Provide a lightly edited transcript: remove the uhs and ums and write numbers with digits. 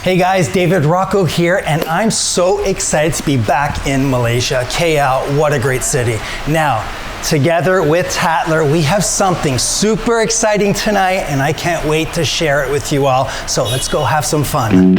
Hey guys, David Rocco here, and I'm so excited to be back in Malaysia. KL, what a great city. Now, together with Tatler, we have something super exciting tonight, and I can't wait to share it with you all. So let's go have some fun.